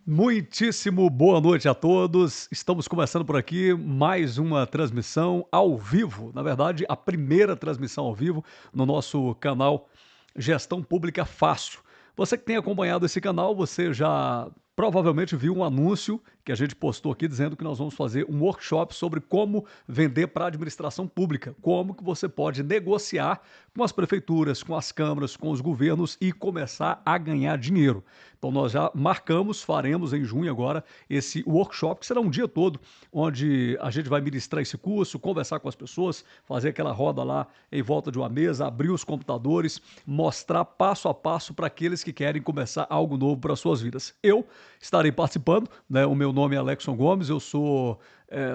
Muitíssimo boa noite a todos. Estamos começando por aqui mais uma transmissão ao vivo. Na verdade, a primeira transmissão ao vivo no nosso canal Gestão Pública Fácil. Você que tem acompanhado esse canal, você já provavelmente viu um anúncio que a gente postou aqui dizendo que nós vamos fazer um workshop sobre como vender para a administração pública, como que você pode negociar com as prefeituras, com as câmaras, com os governos e começar a ganhar dinheiro. Então nós já marcamos, faremos em junho agora esse workshop, que será um dia todo, onde a gente vai ministrar esse curso, conversar com as pessoas, fazer aquela roda lá em volta de uma mesa, abrir os computadores, mostrar passo a passo para aqueles que querem começar algo novo para suas vidas. Eu estarei participando, né? O meu nome é Alexson Gomes, eu sou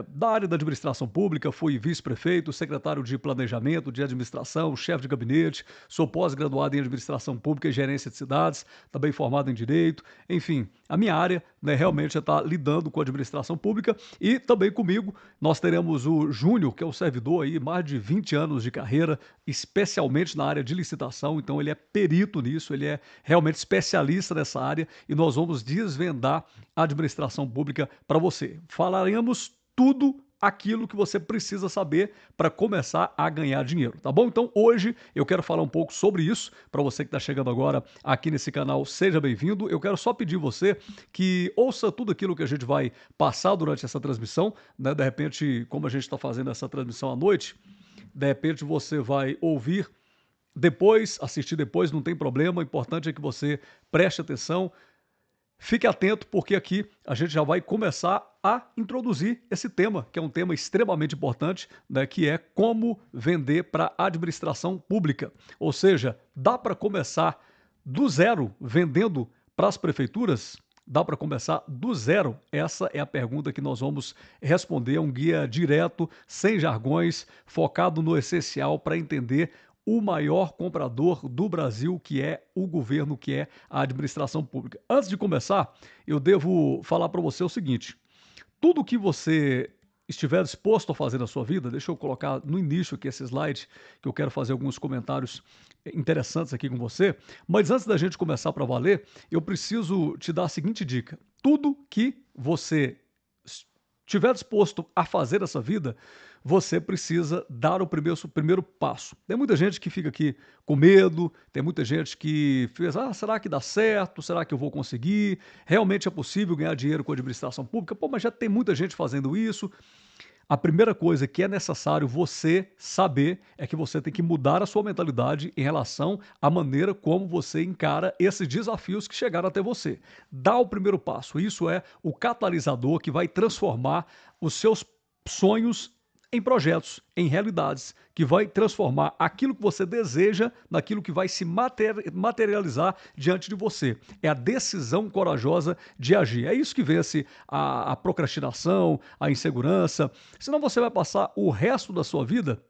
da área da administração pública, fui vice-prefeito, secretário de planejamento, de administração, chefe de gabinete, sou pós-graduado em administração pública e gerência de cidades, também formado em direito, enfim, a minha área, né, realmente está lidando com a administração pública e também comigo nós teremos o Júnior, que é um servidor aí, mais de 20 anos de carreira, especialmente na área de licitação, então ele é perito nisso, ele é realmente especialista nessa área e nós vamos desvendar a administração pública para você. Falaremos tudo aquilo que você precisa saber para começar a ganhar dinheiro, tá bom? Então hoje eu quero falar um pouco sobre isso. Para você que está chegando agora aqui nesse canal, seja bem-vindo. Eu quero só pedir você que ouça tudo aquilo que a gente vai passar durante essa transmissão, né? De repente, como a gente está fazendo essa transmissão à noite, de repente você vai ouvir depois, assistir depois, não tem problema. O importante é que você preste atenção. Fique atento, porque aqui a gente já vai começar a introduzir esse tema, que é um tema extremamente importante, né, que é como vender para a administração pública. Ou seja, dá para começar do zero vendendo para as prefeituras? Dá para começar do zero? Essa é a pergunta que nós vamos responder. É um guia direto, sem jargões, focado no essencial para entender o maior comprador do Brasil, que é o governo, que é a administração pública. Antes de começar, eu devo falar para você o seguinte: tudo que você estiver disposto a fazer na sua vida, deixa eu colocar no início aqui esse slide, que eu quero fazer alguns comentários interessantes aqui com você, mas antes da gente começar para valer, eu preciso te dar a seguinte dica: tudo que você estiver disposto a fazer nessa vida, você precisa dar o primeiro passo. Tem muita gente que fica aqui com medo, tem muita gente que fez, será que dá certo? Será que eu vou conseguir? Realmente é possível ganhar dinheiro com a administração pública? Pô, mas já tem muita gente fazendo isso. A primeira coisa que é necessário você saber é que você tem que mudar a sua mentalidade em relação à maneira como você encara esses desafios que chegaram até você. Dá o primeiro passo. Isso é o catalisador que vai transformar os seus sonhos em projetos, em realidades, que vai transformar aquilo que você deseja naquilo que vai se materializar diante de você. É a decisão corajosa de agir. É isso que vence a procrastinação, a insegurança. Senão você vai passar o resto da sua vida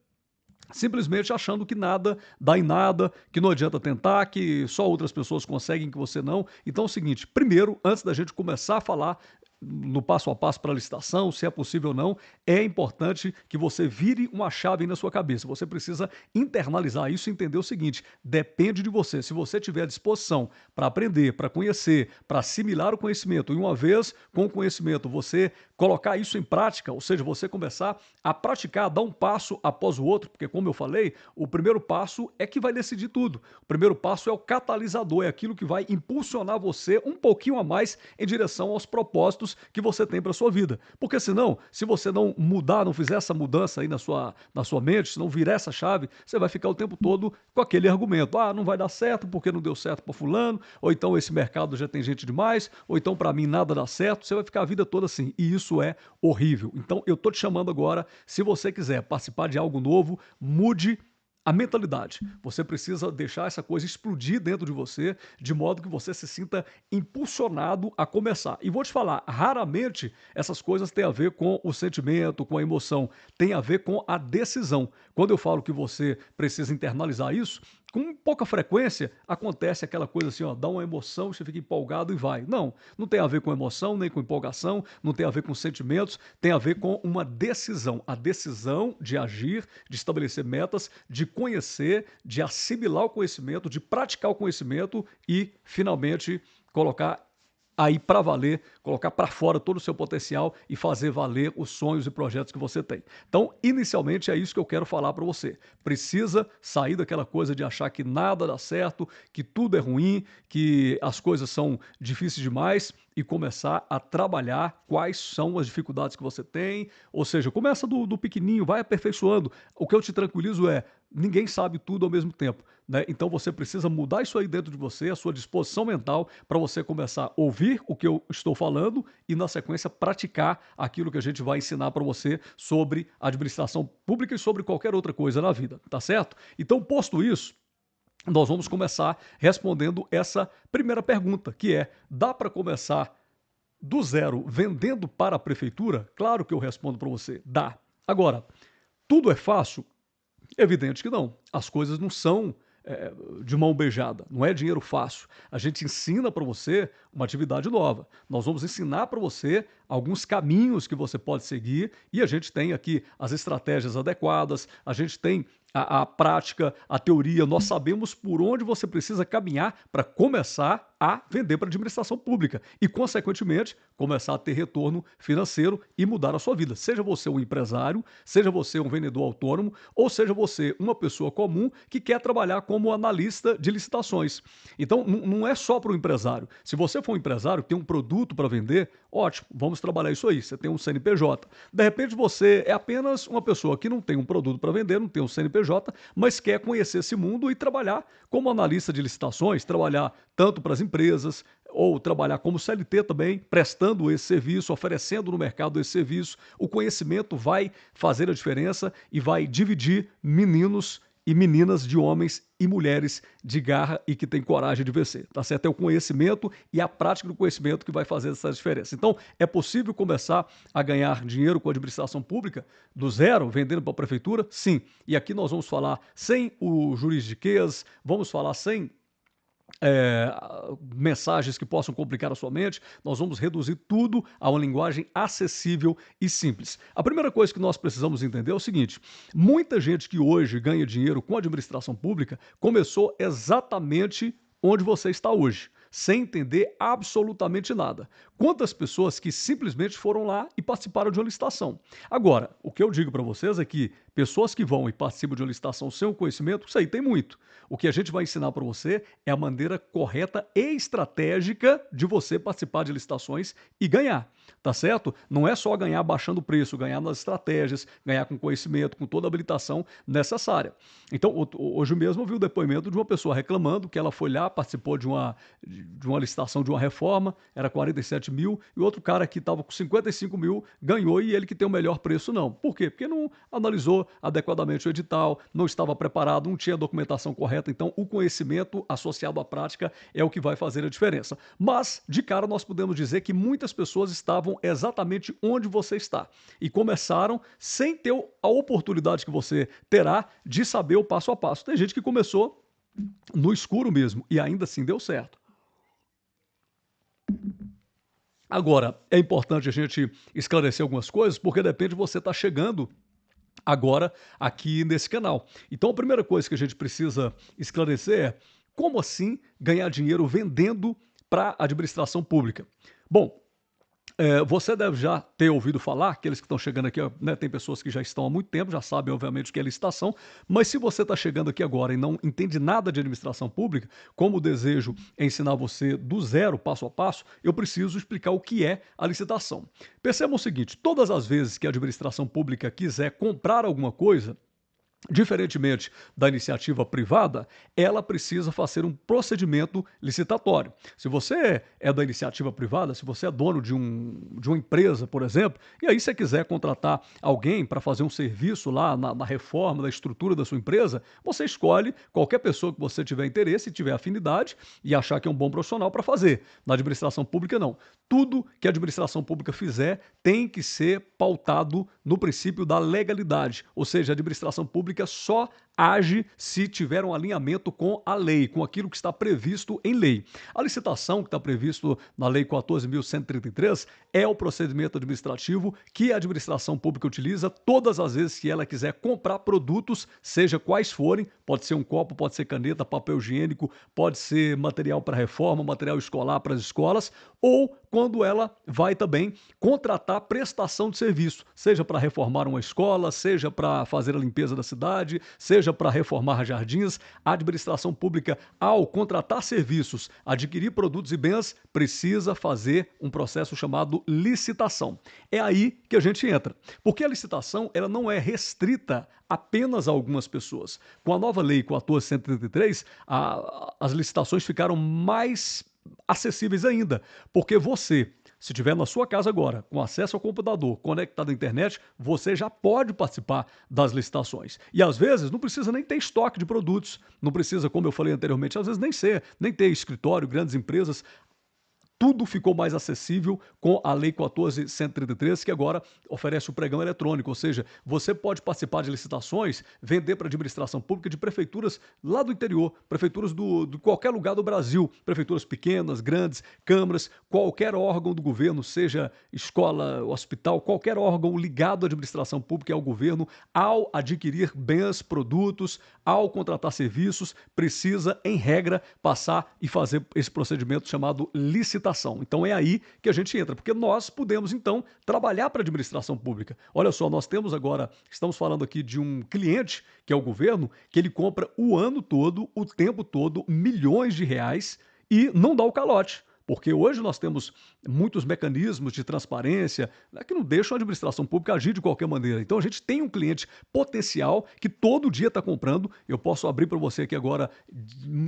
simplesmente achando que nada dá em nada, que não adianta tentar, que só outras pessoas conseguem, que você não. Então é o seguinte, primeiro, antes da gente começar a falar no passo a passo para a licitação, se é possível ou não, é importante que você vire uma chave aí na sua cabeça. Você precisa internalizar isso e entender o seguinte: depende de você. Se você tiver disposição para aprender, para conhecer, para assimilar o conhecimento, e uma vez com o conhecimento você colocar isso em prática, ou seja, você começar a praticar, dar um passo após o outro, porque como eu falei, o primeiro passo é que vai decidir tudo. O primeiro passo é o catalisador, é aquilo que vai impulsionar você um pouquinho a mais em direção aos propósitos que você tem para sua vida. Porque senão, se você não mudar, não fizer essa mudança aí na sua mente, se não virar essa chave, você vai ficar o tempo todo com aquele argumento: não vai dar certo porque não deu certo para fulano, ou então esse mercado já tem gente demais, ou então para mim nada dá certo. Você vai ficar a vida toda assim, e isso é horrível. Então eu tô te chamando agora, se você quiser participar de algo novo, mude a mentalidade. Você precisa deixar essa coisa explodir dentro de você, de modo que você se sinta impulsionado a começar. E vou te falar, raramente essas coisas têm a ver com o sentimento, com a emoção, tem a ver com a decisão. Quando eu falo que você precisa internalizar isso, com pouca frequência acontece aquela coisa assim, dá uma emoção, você fica empolgado e vai. Não, não tem a ver com emoção, nem com empolgação, não tem a ver com sentimentos, tem a ver com uma decisão. A decisão de agir, de estabelecer metas, de conhecer, de assimilar o conhecimento, de praticar o conhecimento e, finalmente, colocar aí para valer, colocar para fora todo o seu potencial e fazer valer os sonhos e projetos que você tem. Então, inicialmente é isso que eu quero falar para você. Precisa sair daquela coisa de achar que nada dá certo, que tudo é ruim, que as coisas são difíceis demais e começar a trabalhar quais são as dificuldades que você tem. Ou seja, começa do pequenininho, vai aperfeiçoando. O que eu te tranquilizo é, ninguém sabe tudo ao mesmo tempo, né? Então você precisa mudar isso aí dentro de você, a sua disposição mental, para você começar a ouvir o que eu estou falando e, na sequência, praticar aquilo que a gente vai ensinar para você sobre administração pública e sobre qualquer outra coisa na vida, tá certo? Então, posto isso, nós vamos começar respondendo essa primeira pergunta, que é: dá para começar do zero vendendo para a prefeitura? Claro que eu respondo para você, dá. Agora, tudo é fácil? Evidente que não. As coisas não são de mão beijada, não é dinheiro fácil. A gente ensina para você uma atividade nova. Nós vamos ensinar para você alguns caminhos que você pode seguir e a gente tem aqui as estratégias adequadas, a gente tem a prática, a teoria, nós sabemos por onde você precisa caminhar para começar a vender para a administração pública e, consequentemente, começar a ter retorno financeiro e mudar a sua vida. Seja você um empresário, seja você um vendedor autônomo ou seja você uma pessoa comum que quer trabalhar como analista de licitações. Então, não é só para o empresário. Se você for um empresário, tem um produto para vender, ótimo, vamos trabalhar isso aí. Você tem um CNPJ. De repente, você é apenas uma pessoa que não tem um produto para vender, não tem um CNPJ, mas quer conhecer esse mundo e trabalhar como analista de licitações, trabalhar tanto para as empresas, ou trabalhar como CLT também, prestando esse serviço, oferecendo no mercado esse serviço. O conhecimento vai fazer a diferença e vai dividir meninos e meninas de homens e mulheres de garra e que têm coragem de vencer, tá certo? É o conhecimento e a prática do conhecimento que vai fazer essa diferença. Então, é possível começar a ganhar dinheiro com a administração pública do zero, vendendo para a prefeitura? Sim. E aqui nós vamos falar sem o juridiquês, vamos falar sem é, mensagens que possam complicar a sua mente, nós vamos reduzir tudo a uma linguagem acessível e simples. A primeira coisa que nós precisamos entender é o seguinte: muita gente que hoje ganha dinheiro com a administração pública começou exatamente onde você está hoje, sem entender absolutamente nada. Quantas pessoas que simplesmente foram lá e participaram de uma licitação? Agora, o que eu digo para vocês é que pessoas que vão e participam de uma licitação sem o conhecimento, isso aí tem muito. O que a gente vai ensinar para você é a maneira correta e estratégica de você participar de licitações e ganhar, tá certo? Não é só ganhar baixando o preço, ganhar nas estratégias, ganhar com conhecimento, com toda a habilitação necessária. Então, hoje mesmo eu vi o depoimento de uma pessoa reclamando que ela foi lá, participou de uma licitação de uma reforma, era 47 mil, e outro cara que estava com 55 mil ganhou e ele que tem o melhor preço não. Por quê? Porque não analisou adequadamente o edital, não estava preparado, não tinha a documentação correta, então o conhecimento associado à prática é o que vai fazer a diferença. Mas, de cara, nós podemos dizer que muitas pessoas estavam exatamente onde você está e começaram sem ter a oportunidade que você terá de saber o passo a passo. Tem gente que começou no escuro mesmo e ainda assim deu certo. Agora, é importante a gente esclarecer algumas coisas, porque de repente você está chegando agora aqui nesse canal. Então a primeira coisa que a gente precisa esclarecer é: como assim ganhar dinheiro vendendo para a administração pública? Bom, você deve já ter ouvido falar, aqueles que estão chegando aqui, né, tem pessoas que já estão há muito tempo, já sabem, obviamente, o que é licitação, mas se você está chegando aqui agora e não entende nada de administração pública, como o desejo é ensinar você do zero, passo a passo, eu preciso explicar o que é a licitação. Percebam o seguinte: todas as vezes que a administração pública quiser comprar alguma coisa, diferentemente da iniciativa privada, ela precisa fazer um procedimento licitatório. Se você é da iniciativa privada, se você é dono de uma empresa, por exemplo, e aí você quiser contratar alguém para fazer um serviço lá na reforma da estrutura da sua empresa, você escolhe qualquer pessoa que você tiver interesse e tiver afinidade e achar que é um bom profissional para fazer. Na administração pública, não. Tudo que a administração pública fizer tem que ser pautado no princípio da legalidade, ou seja, a administração pública só age se tiver um alinhamento com a lei, com aquilo que está previsto em lei. A licitação que está previsto na Lei 14.133 é o procedimento administrativo que a administração pública utiliza todas as vezes que ela quiser comprar produtos, seja quais forem, pode ser um copo, pode ser caneta, papel higiênico, pode ser material para reforma, material escolar para as escolas, ou quando ela vai também contratar prestação de serviço, seja para reformar uma escola, seja para fazer a limpeza da cidade, seja para reformar jardins. A administração pública, ao contratar serviços, adquirir produtos e bens, precisa fazer um processo chamado licitação. É aí que a gente entra, porque a licitação ela não é restrita apenas a algumas pessoas. Com a nova lei 14.133, as licitações ficaram mais acessíveis ainda, porque você, se tiver na sua casa agora, com acesso ao computador, conectado à internet, você já pode participar das licitações. E às vezes não precisa nem ter estoque de produtos, não precisa, como eu falei anteriormente, às vezes nem ter escritório, grandes empresas. Tudo ficou mais acessível com a Lei 14.133, que agora oferece o pregão eletrônico, ou seja, você pode participar de licitações, vender para a administração pública de prefeituras lá do interior, prefeituras de qualquer lugar do Brasil, prefeituras pequenas, grandes, câmaras, qualquer órgão do governo, seja escola, hospital, qualquer órgão ligado à administração pública e ao governo, ao adquirir bens, produtos, ao contratar serviços, precisa, em regra, passar e fazer esse procedimento chamado licitação. Então é aí que a gente entra, porque nós podemos então trabalhar para a administração pública. Olha só, nós temos agora, estamos falando aqui de um cliente, que é o governo, que ele compra o ano todo, o tempo todo, milhões de reais e não dá o calote. Porque hoje nós temos muitos mecanismos de transparência, né, que não deixam a administração pública agir de qualquer maneira. Então a gente tem um cliente potencial que todo dia está comprando. Eu posso abrir para você aqui agora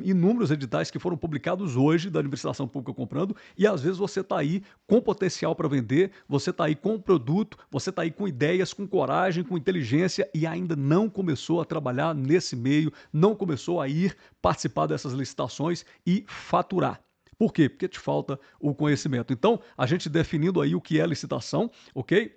inúmeros editais que foram publicados hoje da administração pública comprando, e às vezes você está aí com potencial para vender, você está aí com um produto, você está aí com ideias, com coragem, com inteligência e ainda não começou a trabalhar nesse meio, não começou a ir participar dessas licitações e faturar. Por quê? Porque te falta o conhecimento. Então, a gente definindo aí o que é licitação, ok?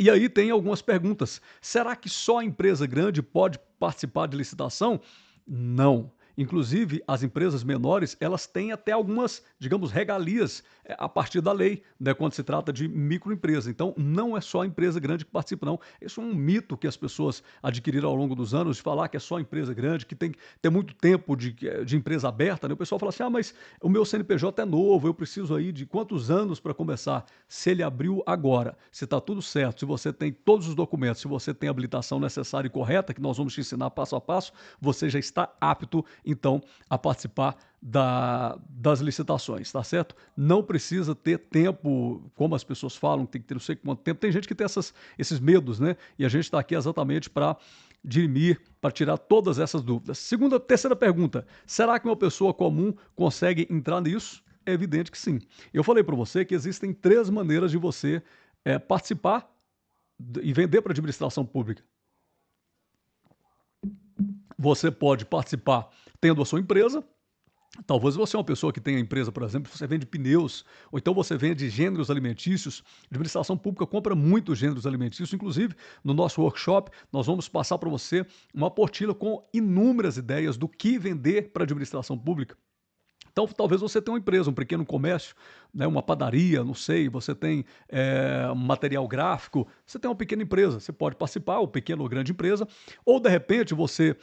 E aí tem algumas perguntas. Será que só a empresa grande pode participar de licitação? Não. Inclusive, as empresas menores, elas têm até algumas, digamos, regalias a partir da lei, né, quando se trata de microempresa. Então, não é só a empresa grande que participa, não. Isso é um mito que as pessoas adquiriram ao longo dos anos, de falar que é só a empresa grande, que tem que ter muito tempo de empresa aberta, né? O pessoal fala assim, mas o meu CNPJ é novo, eu preciso aí de quantos anos para começar? Se ele abriu agora, se está tudo certo, se você tem todos os documentos, se você tem a habilitação necessária e correta, que nós vamos te ensinar passo a passo, você já está apto então a participar das licitações, tá certo? Não precisa ter tempo, como as pessoas falam, tem que ter não sei quanto tempo. Tem gente que tem esses medos, né? E a gente está aqui exatamente para dirimir, para tirar todas essas dúvidas. Terceira pergunta: será que uma pessoa comum consegue entrar nisso? É evidente que sim. Eu falei para você que existem 3 maneiras de você participar e vender para a administração pública. Você pode participar tendo a sua empresa. Talvez você é uma pessoa que tenha empresa, por exemplo, você vende pneus, ou então você vende gêneros alimentícios. A administração pública compra muitos gêneros alimentícios, inclusive no nosso workshop nós vamos passar para você uma apostila com inúmeras ideias do que vender para a administração pública. Então, talvez você tenha uma empresa, um pequeno comércio, né, uma padaria, não sei, você tem um material gráfico, você tem uma pequena empresa, você pode participar, ou pequena ou grande empresa, ou de repente você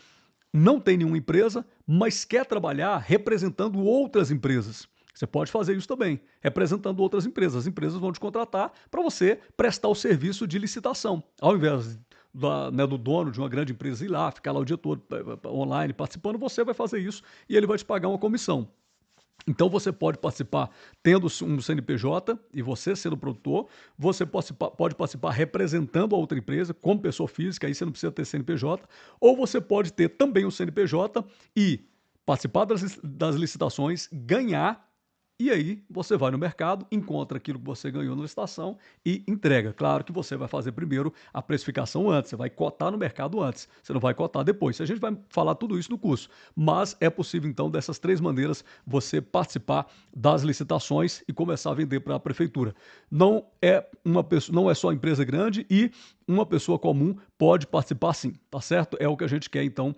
não tem nenhuma empresa, mas quer trabalhar representando outras empresas. Você pode fazer isso também, representando outras empresas. As empresas vão te contratar para você prestar o serviço de licitação. Ao invés do dono de uma grande empresa ir lá, ficar lá o dia todo online participando, você vai fazer isso e ele vai te pagar uma comissão. Então você pode participar tendo um CNPJ e você sendo produtor, você pode participar representando a outra empresa como pessoa física, aí você não precisa ter CNPJ, ou você pode ter também um CNPJ e participar das licitações, ganhar E aí você vai no mercado, encontra aquilo que você ganhou na licitação e entrega. Claro que você vai fazer primeiro a precificação antes, você vai cotar no mercado antes, você não vai cotar depois. A gente vai falar tudo isso no curso, mas é possível então dessas três maneiras você participar das licitações e começar a vender para a prefeitura. Não é uma pessoa, não é só empresa grande e uma pessoa comum pode participar sim, tá certo? É o que a gente quer então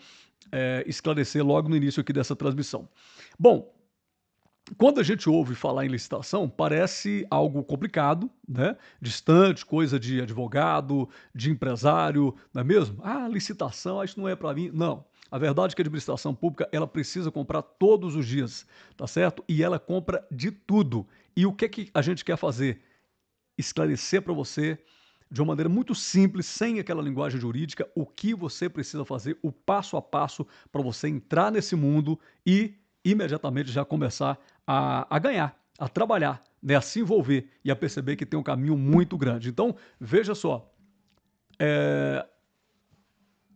esclarecer logo no início aqui dessa transmissão. Bom, quando a gente ouve falar em licitação, parece algo complicado, né? Distante, coisa de advogado, de empresário, não é mesmo? Ah, licitação, isso não é para mim. Não. A verdade é que a administração pública, ela precisa comprar todos os dias, tá certo? E ela compra de tudo. E o que é que a gente quer fazer? Esclarecer para você de uma maneira muito simples, sem aquela linguagem jurídica, o que você precisa fazer, o passo a passo para você entrar nesse mundo e imediatamente já começar a ganhar, a trabalhar, né, a se envolver e a perceber que tem um caminho muito grande. Então, veja só,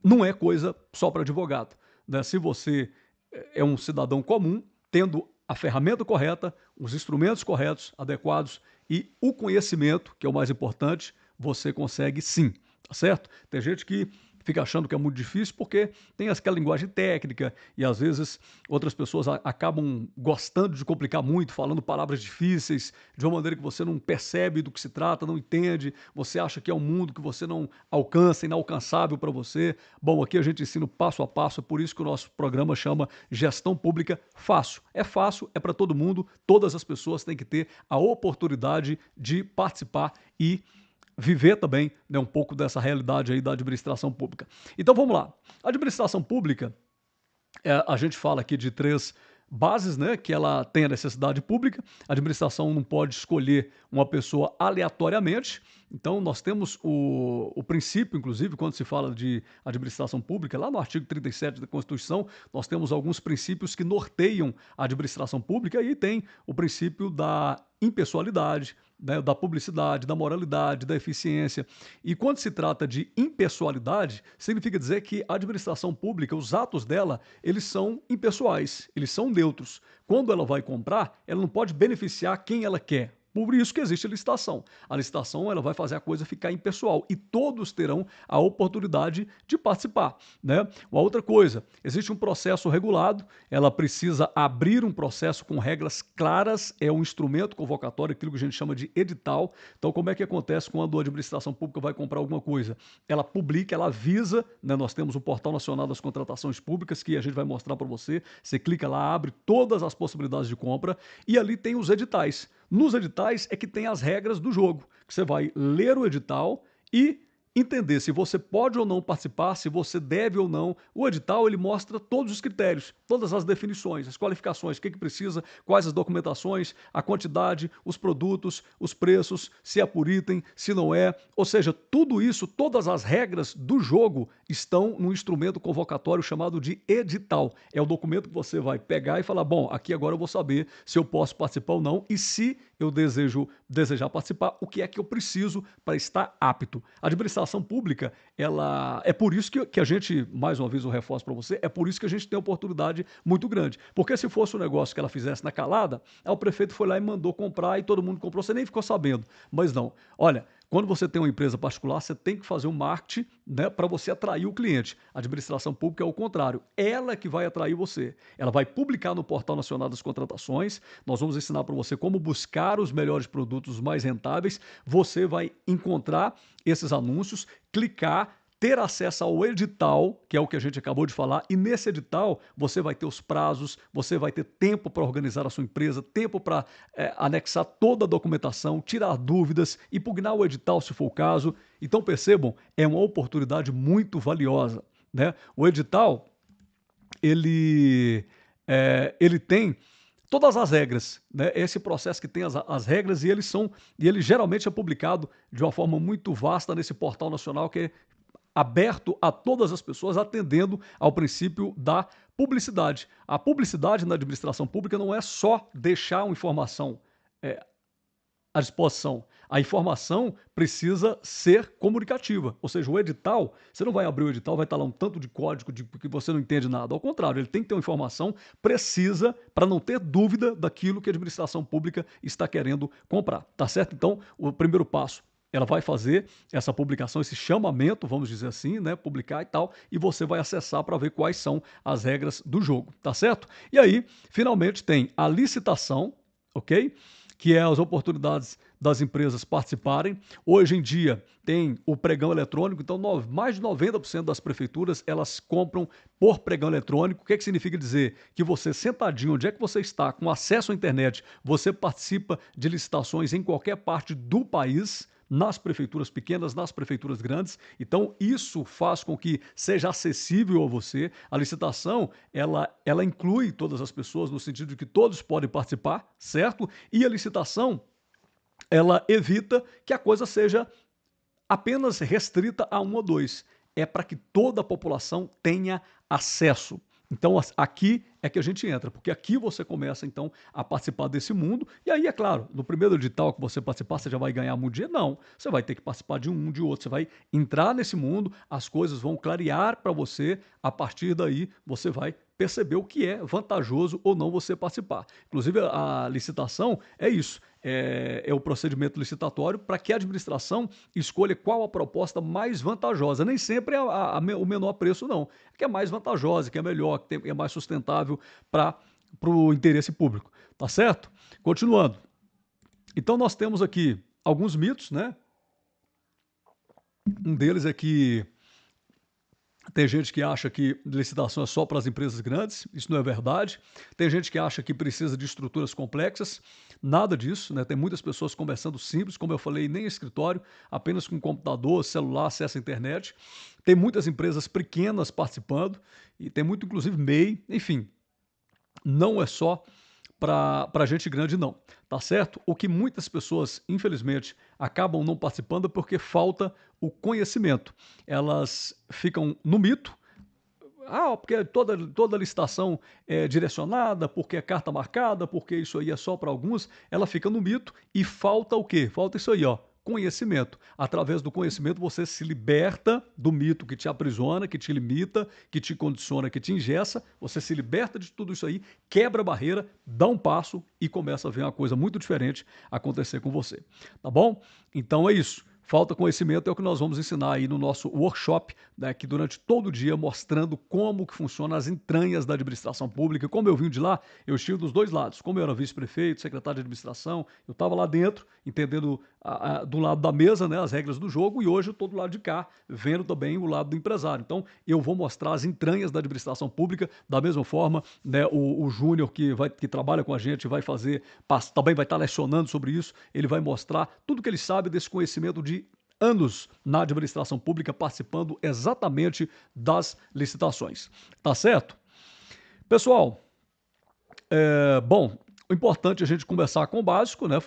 não é coisa só para advogado, né? Se você é um cidadão comum, tendo a ferramenta correta, os instrumentos corretos, adequados e o conhecimento, que é o mais importante, você consegue sim, tá certo? Tem gente que fica achando que é muito difícil porque tem aquela linguagem técnica e às vezes outras pessoas acabam gostando de complicar muito, falando palavras difíceis de uma maneira que você não percebe do que se trata, não entende, você acha que é um mundo que você não alcança, inalcançável para você. Bom, aqui a gente ensina passo a passo, é por isso que o nosso programa chama Gestão Pública Fácil, é para todo mundo, todas as pessoas têm que ter a oportunidade de participar e viver também, né, um pouco dessa realidade aí da administração pública. Então vamos lá. A administração pública, a gente fala aqui de três bases, né? Que ela tem a necessidade pública. A administração não pode escolher uma pessoa aleatoriamente. Então, nós temos o princípio, inclusive, quando se fala de administração pública, lá no artigo 37 da Constituição, nós temos alguns princípios que norteiam a administração pública e tem o princípio da impessoalidade, né, da publicidade, da moralidade, da eficiência. E quando se trata de impessoalidade, significa dizer que a administração pública, os atos dela, eles são impessoais, eles são neutros. Quando ela vai comprar, ela não pode beneficiar quem ela quer. Por isso que existe a licitação. A licitação ela vai fazer a coisa ficar impessoal e todos terão a oportunidade de participar, né? Uma outra coisa, existe um processo regulado, ela precisa abrir um processo com regras claras, é um instrumento convocatório, aquilo que a gente chama de edital. Então, como é que acontece quando a administração pública vai comprar alguma coisa? Ela publica, ela avisa, né? Nós temos o Portal Nacional das Contratações Públicas, que a gente vai mostrar para você. Você clica lá, abre todas as possibilidades de compra e ali tem os editais. Nos editais é que tem as regras do jogo, que você vai ler o edital e entender se você pode ou não participar, se você deve ou não. O edital ele mostra todos os critérios, todas as definições, as qualificações, o que precisa, quais as documentações, a quantidade, os produtos, os preços, se é por item, se não é. Ou seja, tudo isso, todas as regras do jogo estão no instrumento convocatório chamado de edital. É o documento que você vai pegar e falar, bom, aqui agora eu vou saber se eu posso participar ou não e se eu desejar participar, o que é que eu preciso para estar apto. A administração pública, ela é por isso que a gente, mais uma vez eu reforço para você, é por isso que a gente tem oportunidade muito grande. Porque se fosse um negócio que ela fizesse na calada, o prefeito foi lá e mandou comprar e todo mundo comprou, você nem ficou sabendo. Mas não. Olha, quando você tem uma empresa particular, você tem que fazer um marketing, né, para você atrair o cliente. A administração pública é o contrário. Ela que vai atrair você. Ela vai publicar no Portal Nacional das Contratações. Nós vamos ensinar para você como buscar os melhores produtos, os mais rentáveis. Você vai encontrar esses anúncios, clicar, ter acesso ao edital, que é o que a gente acabou de falar, e nesse edital você vai ter os prazos, você vai ter tempo para organizar a sua empresa, tempo para anexar toda a documentação, tirar dúvidas, impugnar o edital se for o caso. Então percebam, é uma oportunidade muito valiosa, né? O edital, ele tem todas as regras, né? Esse processo que tem as regras e ele geralmente é publicado de uma forma muito vasta nesse portal nacional que é aberto a todas as pessoas, atendendo ao princípio da publicidade. A publicidade na administração pública não é só deixar uma informação à disposição. A informação precisa ser comunicativa, ou seja, o edital, você não vai abrir o edital, vai estar lá um tanto de código de que você não entende nada. Ao contrário, ele tem que ter uma informação precisa para não ter dúvida daquilo que a administração pública está querendo comprar, tá certo? Então, o primeiro passo, ela vai fazer essa publicação, esse chamamento, vamos dizer assim, né, publicar e tal, e você vai acessar para ver quais são as regras do jogo, tá certo? E aí, finalmente tem a licitação, ok? Que é as oportunidades das empresas participarem. Hoje em dia tem o pregão eletrônico, então mais de 90% das prefeituras elas compram por pregão eletrônico. O que significa dizer? Que você sentadinho, onde é que você está, com acesso à internet, você participa de licitações em qualquer parte do país, nas prefeituras pequenas, nas prefeituras grandes. Então, isso faz com que seja acessível a você. A licitação, ela inclui todas as pessoas, no sentido de que todos podem participar, certo? E a licitação, ela evita que a coisa seja apenas restrita a um ou dois. É para que toda a população tenha acesso. Então, aqui é que a gente entra, porque aqui você começa, então, a participar desse mundo. E aí, é claro, no primeiro edital que você participar, você já vai ganhar muito dinheiro? Não. Você vai ter que participar de um, de outro. Você vai entrar nesse mundo, as coisas vão clarear para você. A partir daí, você vai perceber o que é vantajoso ou não você participar. Inclusive, a licitação é isso. É o procedimento licitatório para que a administração escolha qual a proposta mais vantajosa. Nem sempre é o menor preço, não. Que é mais vantajosa, que é melhor, que é mais sustentável para o interesse público. Tá certo? Continuando. Então, nós temos aqui alguns mitos, né? Um deles é que tem gente que acha que licitação é só para as empresas grandes, isso não é verdade. Tem gente que acha que precisa de estruturas complexas, nada disso, né? Tem muitas pessoas conversando simples, como eu falei, nem escritório, apenas com computador, celular, acesso à internet. Tem muitas empresas pequenas participando, e tem muito, inclusive, MEI, enfim, não é só para gente grande, não. Tá certo? O que muitas pessoas, infelizmente, acabam não participando é porque falta o conhecimento. Elas ficam no mito. Ah, porque toda licitação é direcionada, porque é carta marcada, porque isso aí é só para alguns. Ela fica no mito e falta o quê? Falta isso aí, ó. Conhecimento. Através do conhecimento você se liberta do mito que te aprisiona, que te limita, que te condiciona, que te engessa. Você se liberta de tudo isso aí, quebra a barreira, dá um passo e começa a ver uma coisa muito diferente acontecer com você. Tá bom? Então é isso. Falta conhecimento é o que nós vamos ensinar aí no nosso workshop, né, que durante todo o dia mostrando como que funciona as entranhas da administração pública. Como eu vim de lá, eu estive dos dois lados. Como eu era vice-prefeito, secretário de administração, eu estava lá dentro, entendendo do lado da mesa, né, as regras do jogo, e hoje eu estou do lado de cá, vendo também o lado do empresário. Então, eu vou mostrar as entranhas da administração pública, da mesma forma, né, o Júnior, que trabalha com a gente, vai fazer, também vai estar lecionando sobre isso, ele vai mostrar tudo que ele sabe desse conhecimento de anos na administração pública participando exatamente das licitações. Tá certo? Pessoal, bom, o importante é a gente conversar com o básico, né?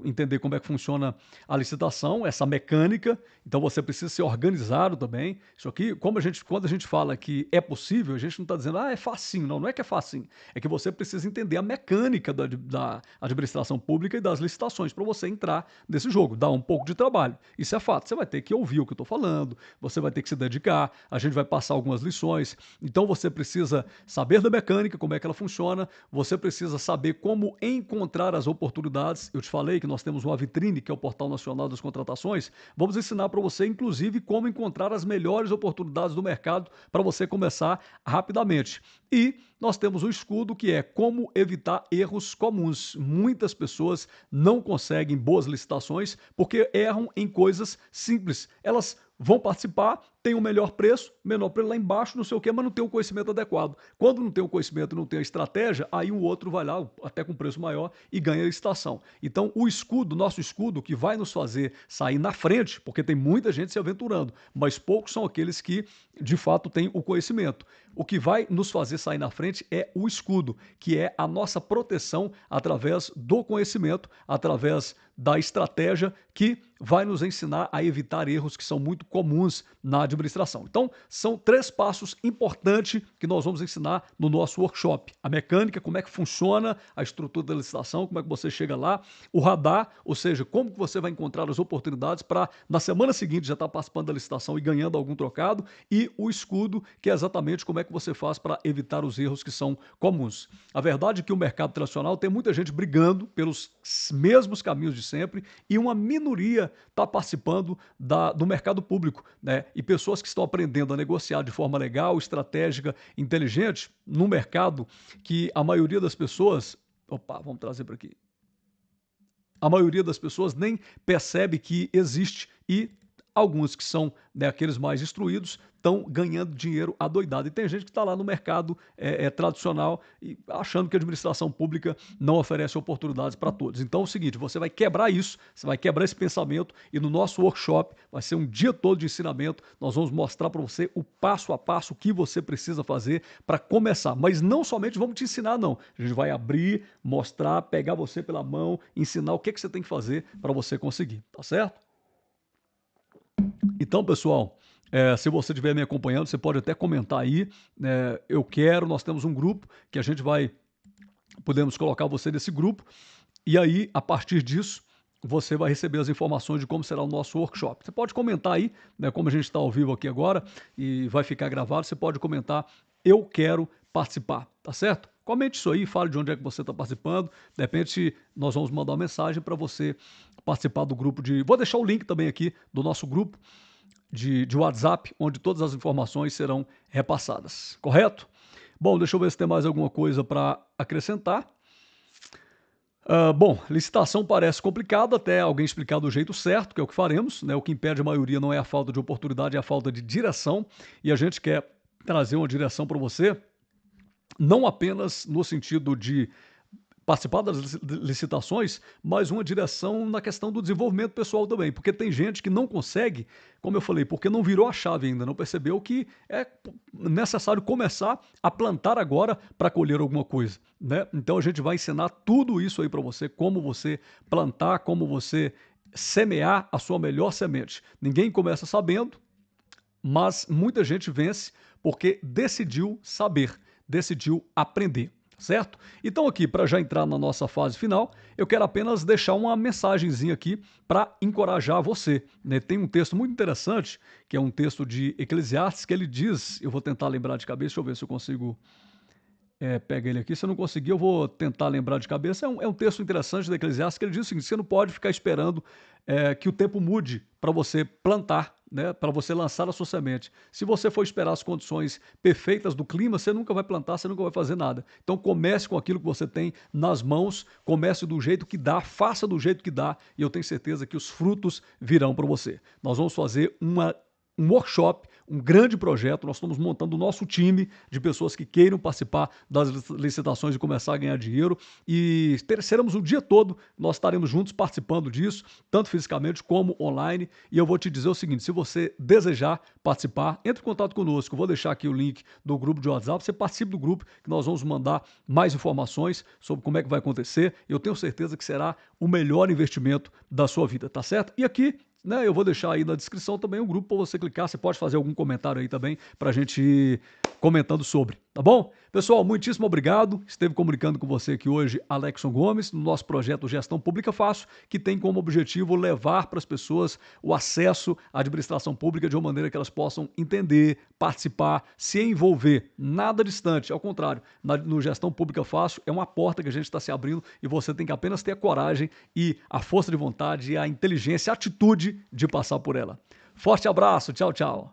Entender como é que funciona a licitação, essa mecânica. Então você precisa ser organizado também. Isso aqui, quando a gente fala que é possível, a gente não está dizendo, é facinho. Não, não é que é facinho. É que você precisa entender a mecânica da administração pública e das licitações para você entrar nesse jogo. Dá um pouco de trabalho. Isso é fato. Você vai ter que ouvir o que eu estou falando, você vai ter que se dedicar, a gente vai passar algumas lições. Então você precisa saber da mecânica, como é que ela funciona, você precisa saber como encontrar as oportunidades. Eu te falei que nós temos uma vitrine, que é o Portal Nacional das Contratações. Vamos ensinar para você, inclusive, como encontrar as melhores oportunidades do mercado para você começar rapidamente. E nós temos o escudo, que é como evitar erros comuns. Muitas pessoas não conseguem boas licitações porque erram em coisas simples. Elas vão participar, tem o melhor preço, menor preço lá embaixo, não sei o quê, mas não tem o conhecimento adequado. Quando não tem o conhecimento e não tem a estratégia, aí o outro vai lá, até com preço maior, e ganha a licitação. Então, o escudo, nosso escudo, que vai nos fazer sair na frente, porque tem muita gente se aventurando, mas poucos são aqueles que, de fato, têm o conhecimento. o que vai nos fazer sair na frente é o escudo, que é a nossa proteção através do conhecimento, através da estratégia que vai nos ensinar a evitar erros que são muito comuns na administração. Então, são 3 passos importantes que nós vamos ensinar no nosso workshop. A mecânica, como é que funciona a estrutura da licitação, como é que você chega lá, o radar, ou seja, como que você vai encontrar as oportunidades para, na semana seguinte, já estar participando da licitação e ganhando algum trocado, e o escudo, que é exatamente como é que você faz para evitar os erros que são comuns. A verdade é que o mercado tradicional tem muita gente brigando pelos mesmos caminhos de sempre e uma minoria está participando do mercado público, né? E pessoas que estão aprendendo a negociar de forma legal, estratégica, inteligente, no mercado que a maioria das pessoas... Opa, vamos trazer para aqui. A maioria das pessoas nem percebe que existe e alguns que são, né, aqueles mais instruídos estão ganhando dinheiro adoidado. E tem gente que está lá no mercado tradicional e achando que a administração pública não oferece oportunidades para todos. Então é o seguinte, você vai quebrar isso, você vai quebrar esse pensamento e no nosso workshop vai ser um dia todo de ensinamento. Nós vamos mostrar para você o passo a passo que você precisa fazer para começar. Mas não somente vamos te ensinar, não. A gente vai abrir, mostrar, pegar você pela mão, ensinar o que você tem que fazer para você conseguir, tá certo? Então, pessoal, se você estiver me acompanhando, você pode até comentar aí. Nós temos um grupo que a gente podemos colocar você nesse grupo. E aí, a partir disso, você vai receber as informações de como será o nosso workshop. Você pode comentar aí, né, como a gente está ao vivo aqui agora e vai ficar gravado, você pode comentar, eu quero participar, tá certo? Comente isso aí, fale de onde é que você está participando. De repente, nós vamos mandar uma mensagem para você participar do grupo de... Vou deixar o link também aqui do nosso grupo de WhatsApp, onde todas as informações serão repassadas, correto? Bom, deixa eu ver se tem mais alguma coisa para acrescentar. Bom, licitação parece complicado até alguém explicar do jeito certo, que é o que faremos, né? O que impede a maioria não é a falta de oportunidade, é a falta de direção, e a gente quer trazer uma direção para você, não apenas no sentido de participar das licitações, mas uma direção na questão do desenvolvimento pessoal também, porque tem gente que não consegue, como eu falei, porque não virou a chave ainda, não percebeu que é necessário começar a plantar agora para colher alguma coisa, né? Então a gente vai ensinar tudo isso aí para você, como você plantar, como você semear a sua melhor semente. Ninguém começa sabendo, mas muita gente vence porque decidiu saber, decidiu aprender. Certo? Então aqui, para já entrar na nossa fase final, eu quero apenas deixar uma mensagenzinha aqui para encorajar você, né? Tem um texto muito interessante, que é um texto de Eclesiastes, que ele diz, eu vou tentar lembrar de cabeça, deixa eu ver se eu consigo pegar ele aqui, se eu não conseguir eu vou tentar lembrar de cabeça, é um texto interessante da Eclesiastes, que ele diz o seguinte, você não pode ficar esperando que o tempo mude para você plantar, né, para você lançar a sua semente. Se você for esperar as condições perfeitas do clima, você nunca vai plantar, você nunca vai fazer nada. Então comece com aquilo que você tem nas mãos, comece do jeito que dá, faça do jeito que dá, e eu tenho certeza que os frutos virão para você. Nós vamos fazer um workshop, um grande projeto, nós estamos montando o nosso time de pessoas que queiram participar das licitações e começar a ganhar dinheiro e seremos o dia todo, nós estaremos juntos participando disso, tanto fisicamente como online, e eu vou te dizer o seguinte, se você desejar participar, entre em contato conosco, eu vou deixar aqui o link do grupo de WhatsApp, você participe do grupo, que nós vamos mandar mais informações sobre como é que vai acontecer, eu tenho certeza que será o melhor investimento da sua vida, tá certo? E aqui, né, eu vou deixar aí na descrição também um grupo para você clicar, você pode fazer algum comentário aí também para a gente ir comentando sobre, tá bom? Pessoal, muitíssimo obrigado, esteve comunicando com você aqui hoje Alexson Gomes, no nosso projeto Gestão Pública Fácil, que tem como objetivo levar para as pessoas o acesso à administração pública de uma maneira que elas possam entender, participar, se envolver, nada distante, ao contrário, no Gestão Pública Fácil é uma porta que a gente está se abrindo e você tem que apenas ter a coragem e a força de vontade, a inteligência, a atitude de passar por ela. Forte abraço, tchau, tchau.